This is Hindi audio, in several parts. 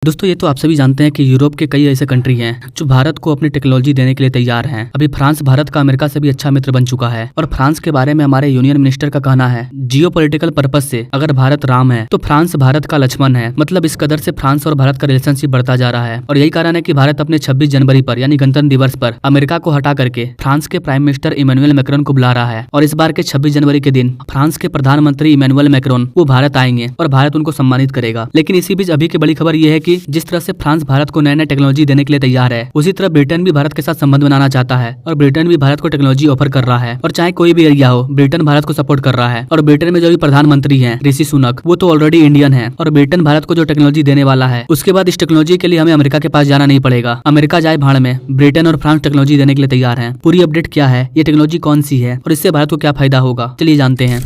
दोस्तों ये तो आप सभी जानते हैं कि यूरोप के कई ऐसे कंट्री हैं जो भारत को अपनी टेक्नोलॉजी देने के लिए तैयार हैं। अभी फ्रांस भारत का अमेरिका से भी अच्छा मित्र बन चुका है और फ्रांस के बारे में हमारे यूनियन मिनिस्टर का कहना है, जियोपॉलिटिकल पर्पस से अगर भारत राम है तो फ्रांस भारत का लक्ष्मण है। मतलब इस कदर से फ्रांस और भारत का रिलेशनशिप बढ़ता जा रहा है और यही कारण है कि भारत अपने 26 जनवरी पर यानी गणतंत्र दिवस पर अमेरिका को हटा करके फ्रांस के प्राइम मिनिस्टर इमैनुअल मैक्रोन को बुला रहा है। और इस बार के 26 जनवरी के दिन फ्रांस के प्रधानमंत्री इमैनुअल मैक्रोन वो भारत आएंगे और भारत उनको सम्मानित करेगा। लेकिन इसी बीच अभी की बड़ी खबर ये है कि जिस तरह से फ्रांस भारत को नए नए टेक्नोलॉजी देने के लिए तैयार है, उसी तरह ब्रिटेन भी भारत के साथ संबंध बनाना चाहता है और ब्रिटेन भी भारत को टेक्नोलॉजी ऑफर कर रहा है। और चाहे कोई भी एरिया हो, ब्रिटेन भारत को सपोर्ट कर रहा है। और ब्रिटेन में जो भी प्रधानमंत्री हैं ऋषि सुनक, वो तो ऑलरेडी इंडियन है और ब्रिटेन भारत को जो टेक्नोलॉजी देने वाला है, उसके बाद इस टेक्नोलॉजी के लिए हमें अमेरिका के पास जाना नहीं पड़ेगा। अमेरिका जाए भाड़ में, ब्रिटेन और फ्रांस टेक्नोलॉजी देने के लिए तैयार है। पूरी अपडेट क्या है, ये टेक्नोलॉजी कौन सी है और इससे भारत को क्या फायदा होगा, चलिए जानते हैं।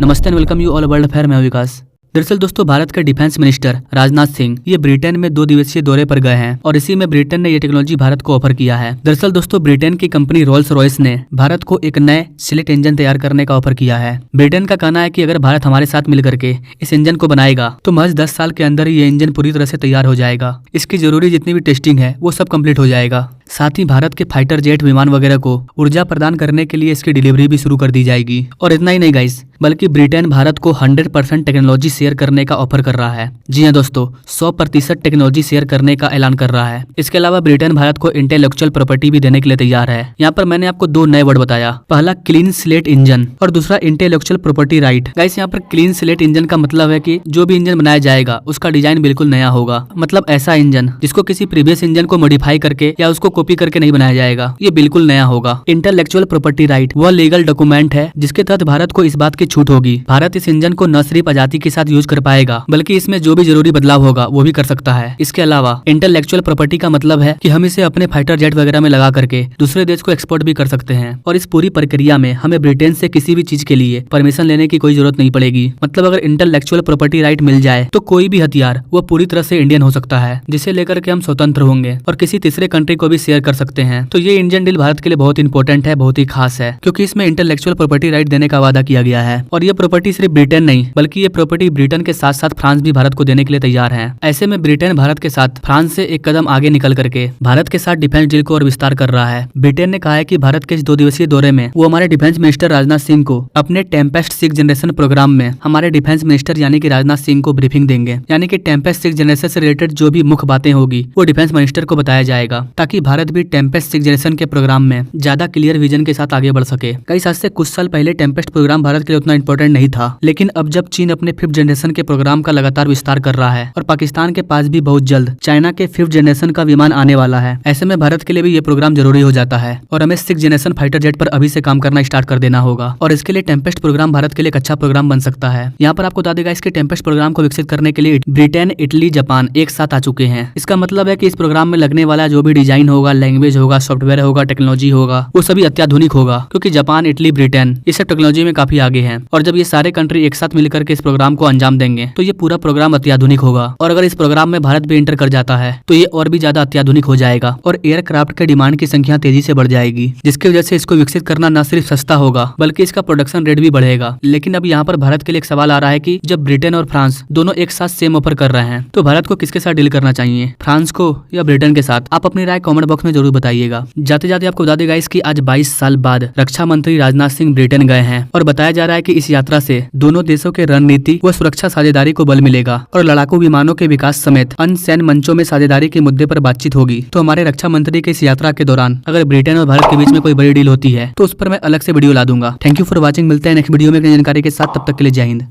नमस्ते and welcome you all world affair में विकास। दरअसल दोस्तों भारत के डिफेंस मिनिस्टर राजनाथ सिंह ये ब्रिटेन में 2 दिवसीय दौरे पर गए हैं और इसी में ब्रिटेन ने ये टेक्नोलॉजी भारत को ऑफर किया है। दरअसल दोस्तों ब्रिटेन की कंपनी रोल्स रॉयस ने भारत को एक नए सिलेट इंजन तैयार करने का ऑफर किया है। ब्रिटेन का कहना है कि अगर भारत हमारे साथ मिलकर के इस इंजन को बनाएगा तो महज 10 साल के अंदर ये इंजन पूरी तरह से तैयार हो जाएगा। इसकी जरूरी जितनी भी टेस्टिंग है वो सब कम्प्लीट हो जाएगा। साथ ही भारत के फाइटर जेट विमान वगैरह को ऊर्जा प्रदान करने के लिए इसकी डिलीवरी भी शुरू कर दी जाएगी। और इतना ही नहीं गाइस, बल्कि ब्रिटेन भारत को 100% टेक्नोलॉजी शेयर करने का ऑफर कर रहा है। जी हाँ दोस्तों, 100% टेक्नोलॉजी शेयर करने का ऐलान कर रहा है। इसके अलावा ब्रिटेन भारत को इंटेलेक्चुअल प्रॉपर्टी भी देने के लिए तैयार है। यहाँ पर मैंने आपको 2 नए वर्ड बताया, पहला क्लीन स्लेट इंजन और दूसरा इंटेलेक्चुअल प्रॉपर्टी राइट। गाइस यहाँ पर क्लीन स्लेट इंजन का मतलब है कि जो भी इंजन बनाया जाएगा उसका डिजाइन बिल्कुल नया होगा। मतलब ऐसा इंजन जिसको किसी प्रीवियस इंजन को मॉडिफाई करके या उसको कॉपी करके नहीं बनाया जाएगा, ये बिल्कुल नया होगा। इंटेलेक्चुअल प्रॉपर्टी राइट वह लीगल डॉक्यूमेंट है जिसके तहत भारत को इस बात की छूट होगी। भारत इस इंजन को न सिर्फ आजादी के साथ यूज कर पाएगा बल्कि इसमें जो भी जरूरी बदलाव होगा वो भी कर सकता है। इसके अलावा इंटेलेक्चुअल प्रॉपर्टी का मतलब है कि हम इसे अपने फाइटर जेट वगैरह में लगा करके दूसरे देश को एक्सपोर्ट भी कर सकते हैं। और इस पूरी प्रक्रिया में हमें ब्रिटेन से किसी भी चीज के लिए परमिशन लेने की कोई जरूरत नहीं पड़ेगी। मतलब अगर इंटेलेक्चुअल प्रॉपर्टी राइट मिल जाए तो कोई भी हथियार वो पूरी तरह से इंडियन हो सकता है, जिसे लेकर के हम स्वतंत्र होंगे और किसी तीसरे कंट्री को भी शेयर कर सकते हैं। तो ये इंडियन डील भारत के लिए बहुत इंपॉर्टेंट है, बहुत ही खास है, क्योंकि इसमें इंटेलेक्चुअल प्रॉपर्टी राइट देने का वादा किया गया है। और ये प्रॉपर्टी सिर्फ ब्रिटेन नहीं बल्कि ये प्रॉपर्टी ब्रिटेन के साथ साथ फ्रांस भी भारत को देने के लिए तैयार है। ऐसे में ब्रिटेन भारत के साथ फ्रांस से एक कदम आगे निकल करके भारत के साथ डिफेंस डील को और विस्तार कर रहा है। ब्रिटेन ने कहा है कि भारत के इस 2 दिवसीय दौरे में वो हमारे डिफेंस मिनिस्टर राजनाथ सिंह को अपने टेम्पेस्ट 6 जनरेशन प्रोग्राम में हमारे डिफेंस मिनिस्टर यानी कि राजनाथ सिंह को ब्रीफिंग देंगे। यानी कि टेम्पेस्ट 6 जनरेशन से रिलेटेड जो भी मुख्य बातें होगी वो डिफेंस मिनिस्टर को बताया जाएगा, ताकि भारत भी टेम्पेस्ट 6 जनरेशन के प्रोग्राम में ज्यादा क्लियर विजन के साथ आगे बढ़ सके। कई आज से कुछ साल पहले टेम्पेस्ट प्रोग्राम भारत के लिए उतना इंपॉर्टेंट नहीं था, लेकिन अब जब चीन अपने 5th जनरेशन के प्रोग्राम का लगातार विस्तार कर रहा है और पाकिस्तान के पास भी बहुत जल्द चाइना के 5th जनरेशन का विमान आने वाला है, ऐसे में भारत के लिए भी ये प्रोग्राम जरूरी हो जाता है और हमें 6th जनरेशन फाइटर जेट पर अभी से काम करना स्टार्ट कर देना होगा। और इसके लिए टेम्पेस्ट प्रोग्राम भारत के लिए एक अच्छा प्रोग्राम बन सकता है। यहाँ पर आपको बता देगा, इसके टेम्पेस्ट प्रोग्राम को विकसित करने के लिए ब्रिटेन, इटली, जापान एक साथ आ चुके हैं। इसका मतलब है कि इस प्रोग्राम में लगने वाला जो भी डिजाइन होगा, लैंग्वेज होगा, सॉफ्टवेयर होगा, टेक्नोलॉजी होगा, वो सभी अत्याधुनिक होगा, क्योंकि जापान, इटली, ब्रिटेन ये सब टेक्नोलॉजी में काफी आगे हैं। और जब ये सारे कंट्री एक साथ मिलकर के इस प्रोग्राम को अंजाम देंगे तो ये पूरा प्रोग्राम अत्याधुनिक होगा। और अगर इस प्रोग्राम में भारत भी एंटर कर जाता है तो ये और भी ज्यादा अत्याधुनिक हो जाएगा और एयरक्राफ्ट के डिमांड की संख्या तेजी से बढ़ जाएगी, जिसकी वजह से इसको विकसित करना न सिर्फ सस्ता होगा बल्कि इसका प्रोडक्शन रेट भी बढ़ेगा। लेकिन अब यहाँ पर भारत के लिए एक सवाल आ रहा है कि जब ब्रिटेन और फ्रांस दोनों एक साथ सेम ऑफर कर रहे हैं तो भारत को किसके साथ डील करना चाहिए, फ्रांस को या ब्रिटेन के साथ? आप अपनी राय कमेंट बॉक्स में जरूर बताइएगा। जाते जाते आपको बता देगा इसकी आज 22 साल बाद रक्षा मंत्री राजनाथ सिंह ब्रिटेन गए हैं और बताया जा रहा है कि इस यात्रा से दोनों देशों के रणनीति व सुरक्षा साझेदारी को बल मिलेगा और लड़ाकू विमानों के विकास समेत अन्य सैन्य मंचों में साझेदारी के मुद्दे पर बातचीत होगी। तो हमारे रक्षा मंत्री के इस यात्रा के दौरान अगर ब्रिटेन और भारत के बीच में कोई बड़ी डील होती है तो उस पर मैं अलग से वीडियो ला दूंगा। Thank you for watching. मिलते हैं नेक्स्ट वीडियो में नई जानकारी के साथ, तब तक के लिए जय हिंद।